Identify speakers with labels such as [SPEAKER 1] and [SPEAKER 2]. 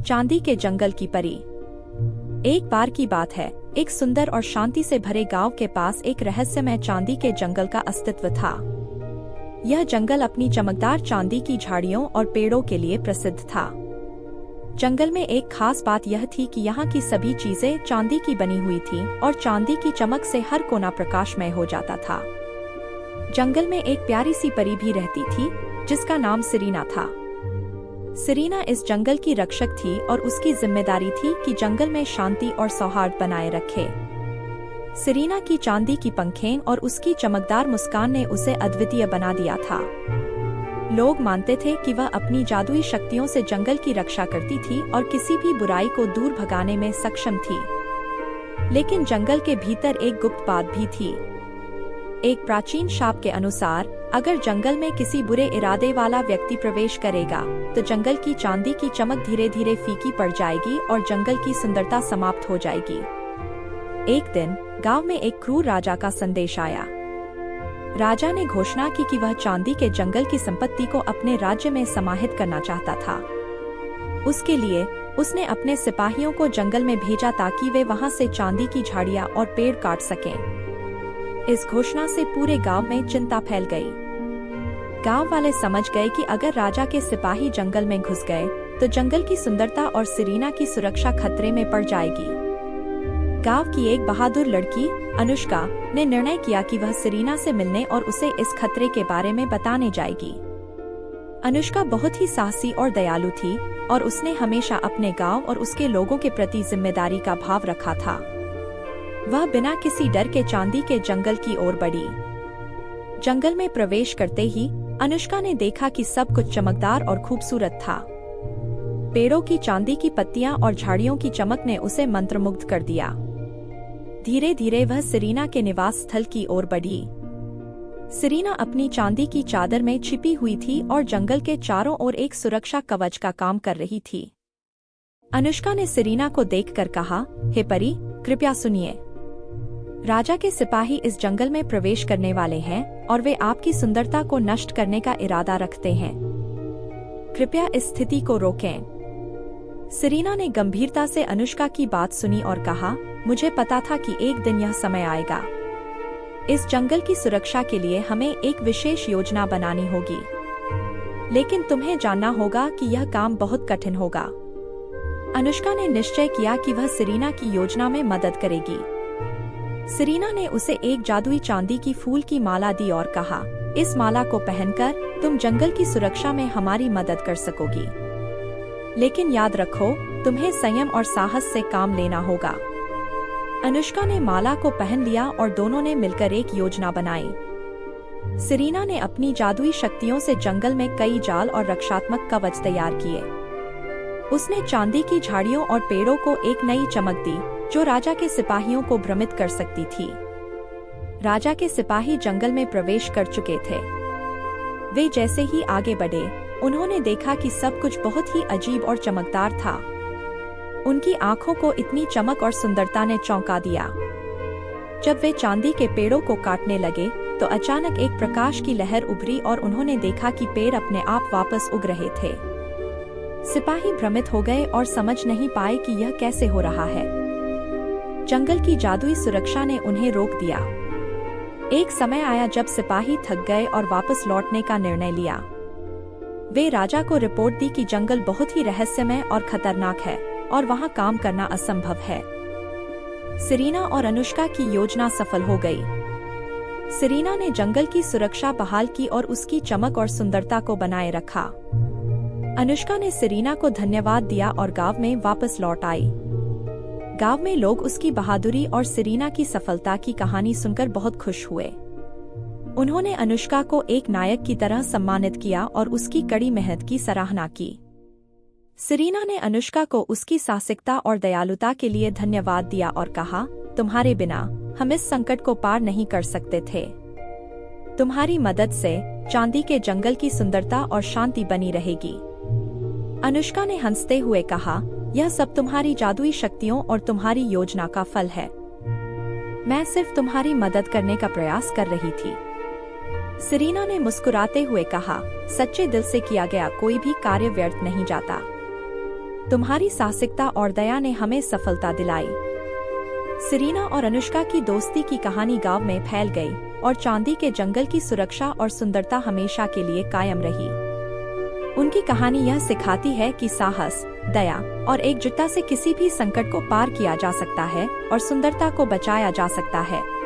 [SPEAKER 1] चांदी के जंगल की परी। एक बार की बात है, एक सुंदर और शांति से भरे गांव के पास एक रहस्यमय चांदी के जंगल का अस्तित्व था। यह जंगल अपनी चमकदार चांदी की झाड़ियों और पेड़ों के लिए प्रसिद्ध था। जंगल में एक खास बात यह थी कि यहाँ की सभी चीजें चांदी की बनी हुई थीं और चांदी की चमक से हर कोना प्रकाशमय हो जाता था। जंगल में एक प्यारी सी परी भी रहती थी जिसका नाम सिरीना था। सिरीना इस जंगल की रक्षक थी और उसकी जिम्मेदारी थी कि जंगल में शांति और सौहार्द बनाए रखे। सिरीना की चांदी की पंखें और उसकी चमकदार मुस्कान ने उसे अद्वितीय बना दिया था। लोग मानते थे कि वह अपनी जादुई शक्तियों से जंगल की रक्षा करती थी और किसी भी बुराई को दूर भगाने में सक्षम थी। लेकिन जंगल के भीतर एक गुप्त बात भी थी। एक प्राचीन शाप के अनुसार अगर जंगल में किसी बुरे इरादे वाला व्यक्ति प्रवेश करेगा तो जंगल की चांदी की चमक धीरे धीरे फीकी पड़ जाएगी और जंगल की सुंदरता समाप्त हो जाएगी। एक दिन गांव में एक क्रूर राजा का संदेश आया। राजा ने घोषणा की कि वह चांदी के जंगल की संपत्ति को अपने राज्य में समाहित करना चाहता था। उसके लिए उसने अपने सिपाहियों को जंगल में भेजा ताकि वे वहां से चांदी की झाड़ियां और पेड़ काट सकें। इस घोषणा से पूरे गांव में चिंता फैल गई। गांव वाले समझ गए कि अगर राजा के सिपाही जंगल में घुस गए तो जंगल की सुंदरता और सिरीना की सुरक्षा खतरे में पड़ जाएगी। गांव की एक बहादुर लड़की अनुष्का ने निर्णय किया कि वह सिरीना से मिलने और उसे इस खतरे के बारे में बताने जाएगी। अनुष्का बहुत ही साहसी और दयालु थी और उसने हमेशा अपने गांव और उसके लोगों के प्रति जिम्मेदारी का भाव रखा था। वह बिना किसी डर के चांदी के जंगल की ओर बढ़ी। जंगल में प्रवेश करते ही अनुष्का ने देखा कि सब कुछ चमकदार और खूबसूरत था। पेड़ों की चांदी की पत्तियां और झाड़ियों की चमक ने उसे मंत्रमुग्ध कर दिया। धीरे धीरे वह सिरीना के निवास स्थल की ओर बढ़ी। सिरीना अपनी चांदी की चादर में छिपी हुई थी और जंगल के चारों ओर एक सुरक्षा कवच का काम कर रही थी। अनुष्का ने सिरीना को देखकर कहा, हे परी, कृपया सुनिए। राजा के सिपाही इस जंगल में प्रवेश करने वाले हैं और वे आपकी सुंदरता को नष्ट करने का इरादा रखते हैं। कृपया इस स्थिति को रोकें। सिरीना ने गंभीरता से अनुष्का की बात सुनी और कहा, मुझे पता था कि एक दिन यह समय आएगा। इस जंगल की सुरक्षा के लिए हमें एक विशेष योजना बनानी होगी, लेकिन तुम्हें जानना होगा कि यह काम बहुत कठिन होगा। अनुष्का ने निश्चय किया कि वह सिरीना की योजना में मदद करेगी। सिरीना ने उसे एक जादुई चांदी की फूल की माला दी और कहा, इस माला को पहनकर तुम जंगल की सुरक्षा में हमारी मदद कर सकोगी। लेकिन याद रखो, तुम्हें संयम और साहस से काम लेना होगा। अनुष्का ने माला को पहन लिया और दोनों ने मिलकर एक योजना बनाई। सिरीना ने अपनी जादुई शक्तियों से जंगल में कई जाल और रक्षात्मक कवच तैयार किए। उसने चांदी की झाड़ियों और पेड़ों को एक नई चमक दी जो राजा के सिपाहियों को भ्रमित कर सकती थी। राजा के सिपाही जंगल में प्रवेश कर चुके थे। वे जैसे ही आगे बढ़े, उन्होंने देखा कि सब कुछ बहुत ही अजीब और चमकदार था। उनकी आंखों को इतनी चमक और सुंदरता ने चौंका दिया। जब वे चांदी के पेड़ों को काटने लगे तो अचानक एक प्रकाश की लहर उभरी और उन्होंने देखा कि पेड़ अपने आप वापस उग रहे थे। सिपाही भ्रमित हो गए और समझ नहीं पाए कि यह कैसे हो रहा है। जंगल की जादुई सुरक्षा ने उन्हें रोक दिया। एक समय आया जब सिपाही थक गए और वापस लौटने का निर्णय लिया। वे राजा को रिपोर्ट दी कि जंगल बहुत ही रहस्यमय और खतरनाक है और वहां काम करना असंभव है। सिरीना और अनुष्का की योजना सफल हो गई। सिरीना ने जंगल की सुरक्षा बहाल की और उसकी चमक और सुंदरता को बनाए रखा। अनुष्का ने सिरीना को धन्यवाद दिया और गांव में वापस लौट आई। गांव में लोग उसकी बहादुरी और सिरीना की सफलता की कहानी सुनकर बहुत खुश हुए। उन्होंने अनुष्का को एक नायक की तरह सम्मानित किया और उसकी कड़ी मेहनत की सराहना की। सिरीना ने अनुष्का को उसकी साहसिकता और दयालुता के लिए धन्यवाद दिया और कहा, तुम्हारे बिना हम इस संकट को पार नहीं कर सकते थे। तुम्हारी मदद से चांदी के जंगल की सुंदरता और शांति बनी रहेगी। अनुष्का ने हंसते हुए कहा, यह सब तुम्हारी जादुई शक्तियों और तुम्हारी योजना का फल है। मैं सिर्फ तुम्हारी मदद करने का प्रयास कर रही थी। सिरीना ने मुस्कुराते हुए कहा, सच्चे दिल से किया गया कोई भी कार्य व्यर्थ नहीं जाता। तुम्हारी साहसिकता और दया ने हमें सफलता दिलाई। सेरेना और अनुष्का की दोस्ती की कहानी गांव में फैल गई और चांदी के जंगल की सुरक्षा और सुंदरता हमेशा के लिए कायम रही। उनकी कहानी यह सिखाती है कि साहस, दया और एकजुटता से किसी भी संकट को पार किया जा सकता है और सुंदरता को बचाया जा सकता है।